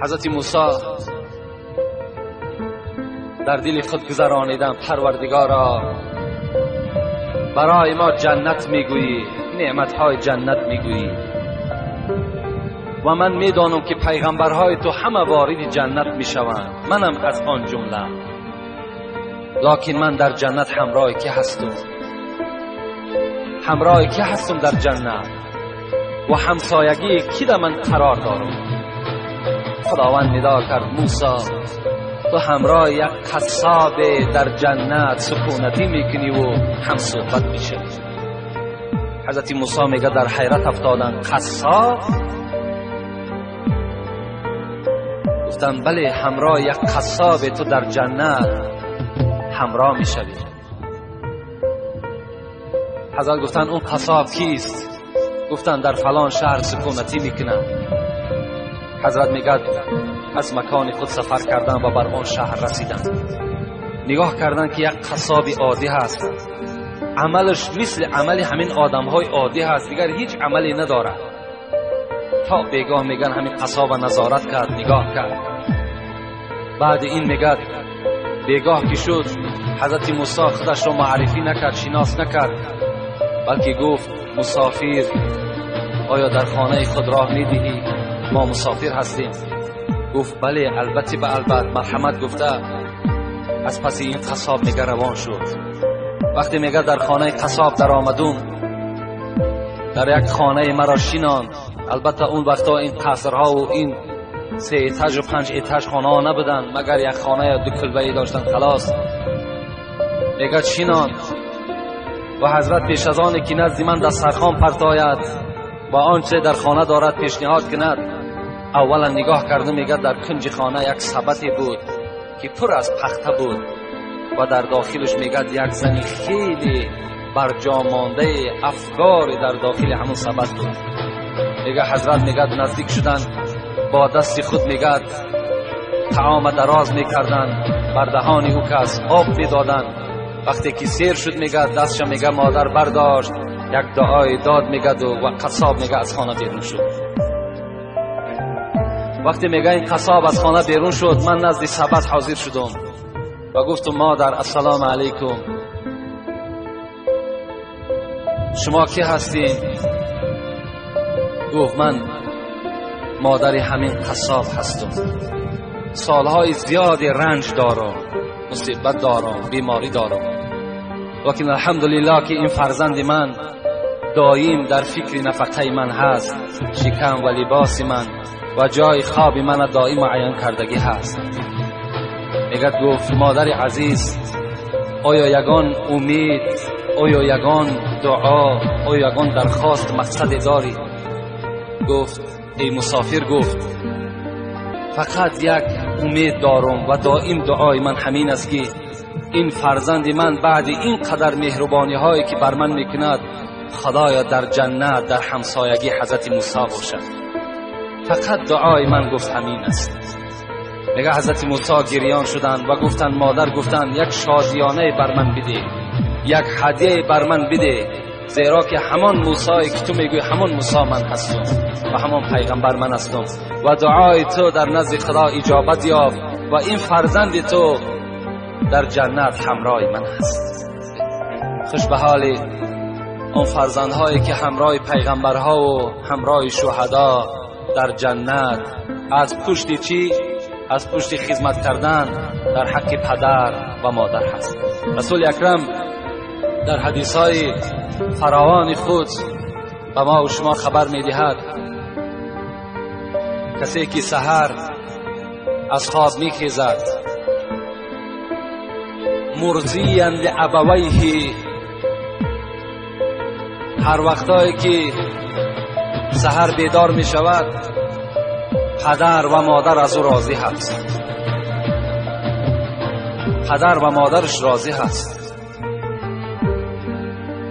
حضرت موسی در دل خود گذرانیدم پروردگارا برای ما جنت میگویی، نعمتهای جنت میگویی و من میدانم که پیغمبرهای تو همه وارد جنت میشوند، منم از آن جمله. لکن من در جنت همراه کی هستم؟ همراه کی هستم در جنت و همسایگی کی در من قرار دارم؟ خداوند ندا کرد موسی تو همراه یک قصاب در جنت سکونتی میکنی و هم صحبت میشه. حضرت موسی میگه در حیرت افتادن قصاب؟ گفتن بله همراه یک قصاب تو در جنت همراه میشوی. حضرت گفتن اون قصاب کیست؟ گفتن در فلان شهر سکونتی میکنن. حضرت میگه از مکان خود سفر کردن و بر آن شهر رسیدن. نگاه کردن که یک قصاب عادی هست، عملش مثل عمل همین آدمهای عادی هست، دیگر هیچ عملی نداره. تا بیگاه میگن همین قصاب نظارت کرد، نگاه کرد. بعد این میگه بیگاه که شد حضرت موسی خودش رو معرفی نکرد، شناس نکرد، بلکه گفت مسافر آیا در خانه خود راه میدهی؟ ما مسافر هستیم. گفت بله البته به البته مرحمت گفته. از پس این قصاب میگه روان شد. وقتی میگه در خانه قصاب در آمدم، در یک خانه مرا شیناند. البته اون وقتا این قصرها و این 3 ایتاژ و 5 ایتاژ خانه ها نبودن، مگر یک خانه یا 2 کلبه‌ای داشتن خلاص. میگه شیناند و حضرت پیش از آن که نزد من دسترخوان پرتاید و آنچه در خانه دارد پیشنهاد کند، اولا نگاه کردم. میگه در کنج خانه یک سبدی بود که پر از پخته بود و در داخلش میگه یک زنی خیلی برجا مانده افگار در داخل همون سبد بود. میگه حضرت میگه نزدیک شدن، با دست خود میگه طعام دراز میکردن، بر دهان او کس آب میدادن. وقتی که سیر شد میگه دستش میگه مادر برداشت، یک دعای داد میگه و قصاب میگه از خانه بیرون شد. وقتی میگه این قصاب از خانه بیرون شد، من نزد سبد حاضر شدم و گفتم مادر السلام علیکم، شما کی هستین؟ گفت من مادر همین قصاب هستم، سالهای زیادی رنج دارم، مصیبت دارم، بیماری دارم، لیکن الحمدلله که این فرزند من دایم در فکر نفقه من هست، شکم و لباس من و جای خواب من دائم معین کردگی هست. میگه گفت مادر عزیز آیا یگان امید، آیا یگان دعا، آیا یگان درخواست مقصد داری؟ گفت ای مسافر، گفت فقط یک امید دارم و دائم دعای من همین است که این فرزند من بعد این قدر مهربانی هایی که بر من میکند خدایا در جنت در همسایگی حضرت موسی باشد. فقط دعای من گفت همین است. میگه حضرت موسی گریان شدند و گفتن مادر، گفتن یک شادیانه بر من بده، یک هدیه بر من بده، زیرا که همان موسی که تو میگوی همان موسی من هستم و همان پیغمبر من هستم و دعای تو در نزد خدا اجابت یافت و این فرزند تو در جنت همراه من هست. خوش به حال اون فرزندهایی که همراه پیغمبرها و همراه شهدا در جنت از پشت چی؟ از پشت خدمت کردن در حق پدر و مادر هست. رسول اکرم در حدیثهای فراوان خود به ما و شما خبر میدهد کسی که سحر از خواب میخیزد مرضیا لابویه، هر وقتایی که سحر بیدار می شود پدر و مادر از او راضی هست، پدر و مادرش راضی هست.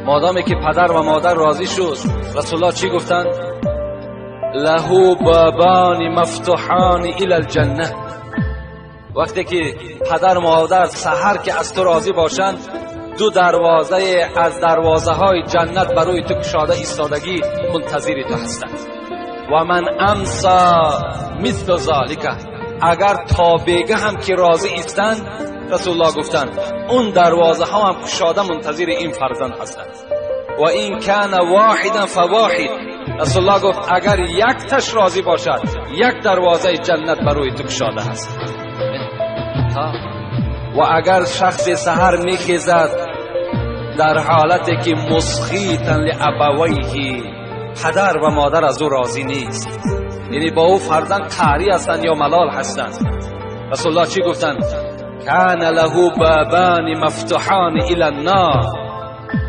مادامی که پدر و مادر راضی شد، رسول الله چی گفتن؟ له بابان مفتوحان الی الجنه. وقتی که پدر و مادر سحر که از تو راضی باشند، 2 دروازه از دروازه های جنت برای تو کشاده ایستادگی منتظر تو هستند. و من امسا مثل ذالک، اگر تا بیگه هم که راضی ایستند، رسول الله گفتند اون دروازه ها هم کشاده منتظر این فرزند هستند. و این کان واحدا فواحد، رسول الله گفت اگر یک تش راضی باشد، یک دروازه جنت برای تو کشاده هست. و اگر شخص سحر میخیزد در حالتی که مسخیتا لابویه، پدر و مادر از او راضی نیست، یعنی با او فرزند قهری هستند یا ملال هستند، رسول الله چی گفتند؟ کان له بابان مفتوحان الی النار،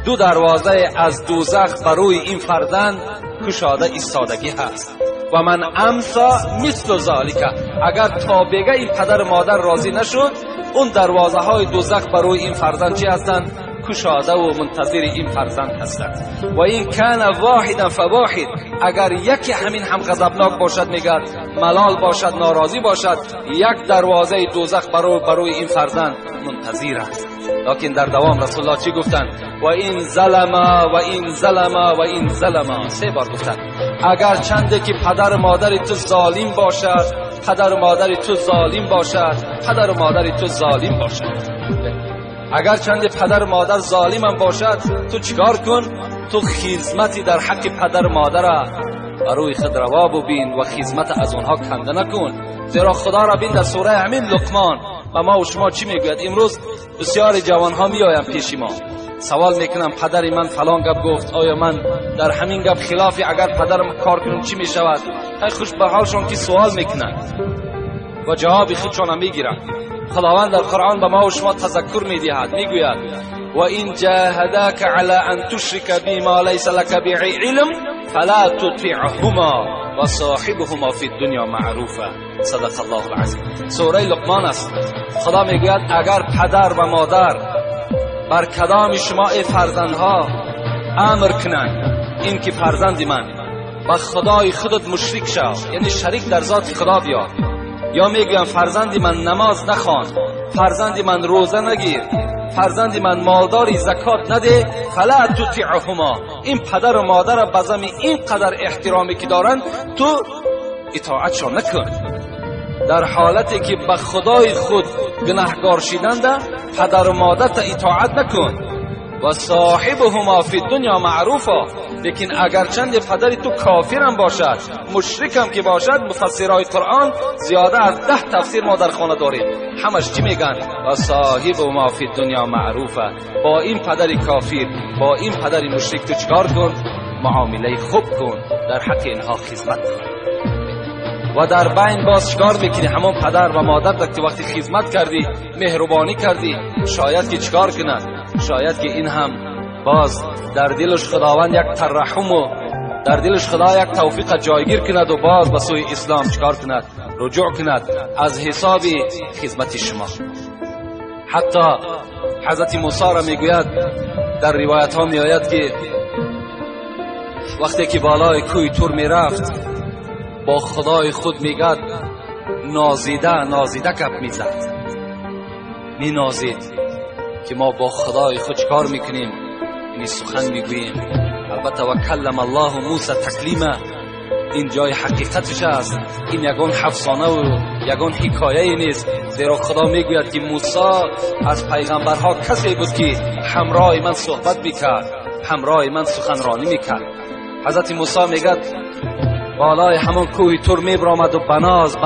دو دروازه از دوزخ برای این فرزند کشاده ایستادگی هست. و من امسا مثل ذالک، اگر تا بگه این پدر مادر راضی نشد، اون دروازه های دوزخ برای این فرزند چی هستند؟ کشاده و منتظر این فرزند هستند. و این کان واحدا فواحد، اگر یکی همین هم غضبناک باشد، میگه ملال باشد، ناراضی باشد، یک دروازه دوزخ برای این فرزند منتظر است. لیکن در دوام رسول الله چی گفتند؟ و این ظلم و این ظلم و این ظلم، 3 بار گفتند اگر چنده که پدر مادر تو ظالم باشد، پدر مادر تو ظالم باشد، پدر مادر تو ظالم باشد، اگر چند پدر مادر ظالم هم باشد، تو چیکار کن؟ تو خدمتی در حق پدر مادر برای خود روا ببین و خدمت از اونها کنده نکن. زیرا خدا را بین در سوره همین لقمان و ما و شما چی میگوید؟ امروز بسیار جوان ها میآیند پیش ما، سوال میکنم پدر من فلان گپ گفت، آیا من در همین گپ خلافی اگر پدرم کار کنم چی میشود؟ خوش به حالشون که سوال میکنند و جواب خودشون هم میگیرند. خداوند در قرآن به ما و شما تذکر میدهد، میگوید و این جاهداک علی ان تشرک بی ما لیس لک به علم فلا تطیعهما و صاحبهما فی الدنیا معروفا. صدق الله العظیم. سوره لقمان است. خدا میگوید اگر پدر و مادر بر کدام شما ای فرزندها امر کنند این که فرزند من با خدای خودت مشرک شو، یعنی شریک در ذات خدا بیار، یا میگم فرزندی من نماز نخوان، فرزندی من روزه نگیر، فرزندی من مالداری زکات نده، فلا تطیعهما، این پدر و مادر بزم این قدر احترامی که دارن تو اطاعتشان نکن. در حالتی که به خدای خود گناهکار شدند، پدر و مادر تا اطاعت نکن. و صاحبهما فی الدنیا معروفا، لیکن اگرچند پدر تو کافر هم باشد، مشرک هم که باشد، مفسرای قرآن زیاده از 10 تفسیر ما در خانه داریم، همش چی میگن؟ و صاحبهما فی الدنیا معروفا، با این پدر کافر، با این پدر مشرک تو چکار کن؟ معامله خوب کن، در حق اینها خدمت کن. و در بین باز چکار میکنی؟ همون پدر و مادر که وقتی خدمت کردی، مهربانی کردی، شاید که چکار کنند؟ شاید که این هم باز در دلش خداوند یک ترحم و در دلش خدا یک توفیق جایگیر کند و باز به سوی اسلام چکار کند؟ رجوع کند از حساب خدمت شما. حتی حضرت موسی را میگوید، در روایت ها میآید که وقتی که بالای کوه تور میرفت، با خدای خود میگد نازیده گپ میزد، می نازید که ما با خدای خود کار میکنیم، یعنی سخن میگوییم. البته و کلم الله موسی تکلیما، این جای حقیقتش است، این یگان افسانه و یگان حکایه نیست، زیرا خدا میگوید که موسی از پیغمبرها کسی بود که همراه من صحبت میکرد، همراه من سخنرانی میکرد. حضرت موسی میگد بالای همون کوه تور میبرامد و بناز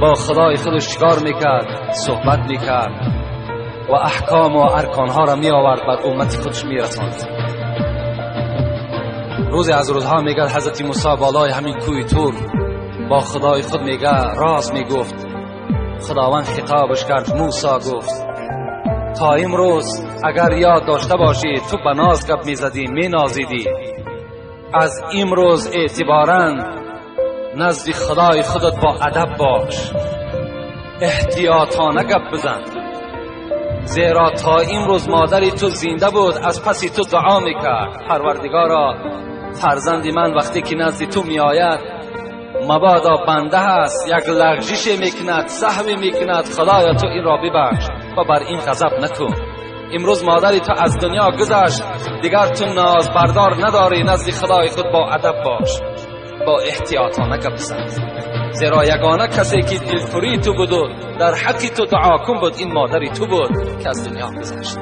با خدای خودش چیکار میکرد؟ صحبت میکرد و احکام و ارکانها را می آورد بر امت خودش می رساند. روزی از روزها میگه حضرت موسی بالای همین کوه تور با خدای خود میگه راز میگفت. خداوند خطابش کرد، موسی گفت تا امروز اگر یاد داشته باشی تو به ناز گپ میزدی، می نازیدی، از امروز اعتباراً نزد خدای خودت با ادب باش، احتیاطانه گپ بزن، زیرا تا امروز مادری تو زنده بود، از پسی تو دعا میکرد پروردگارا فرزندی من وقتی که نزد تو میآید مبادا بنده هست، یک لغزش میکند، سهو میکند، خدایا تو این را ببخش و بر این غضب نکن. امروز مادری تو از دنیا گذشت، دیگر تو ناز بردار نداری، نزد خدای خود با ادب باش. با احتیاطانه گپ بزن، زیرا یگانه کسی که دلخوری تو بود و در حق تو دعا کن بود این مادری تو بود که از دنیا گذشت.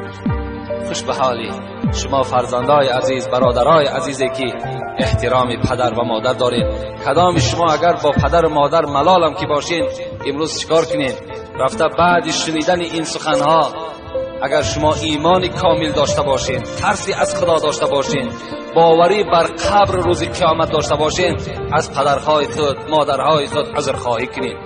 خوش به حالی شما فرزندای عزیز، برادرای عزیزی که احترام پدر و مادر دارین. کدام شما اگر با پدر و مادر ملالم که باشین امروز چیکار کنین؟ رفته بعد شنیدن این سخنها اگر شما ایمانی کامل داشته باشین، ترسی از خدا داشته باشین، باوری بر قبر روز قیامت داشته باشین، از پدرهای خود مادرهای خود عذرخواهی کنین،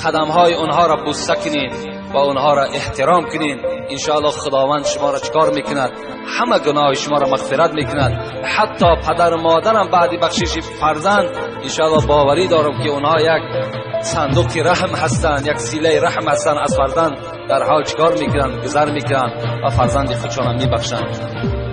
قدمهای اونها را بوسه کنین و اونها را احترام کنین. انشاءالله خداوند شما را چکار میکند؟ همه گناه شما را مغفرت میکند. حتی پدر و مادرم بعد بخشش فرزند انشاءالله باوری دارم که اونها یک صندوق رحم هستند، یک سیله رحم هستند، از فرزند در حال چکار میکنند؟ گذر میکنند و فرزند خودشان میبخشند.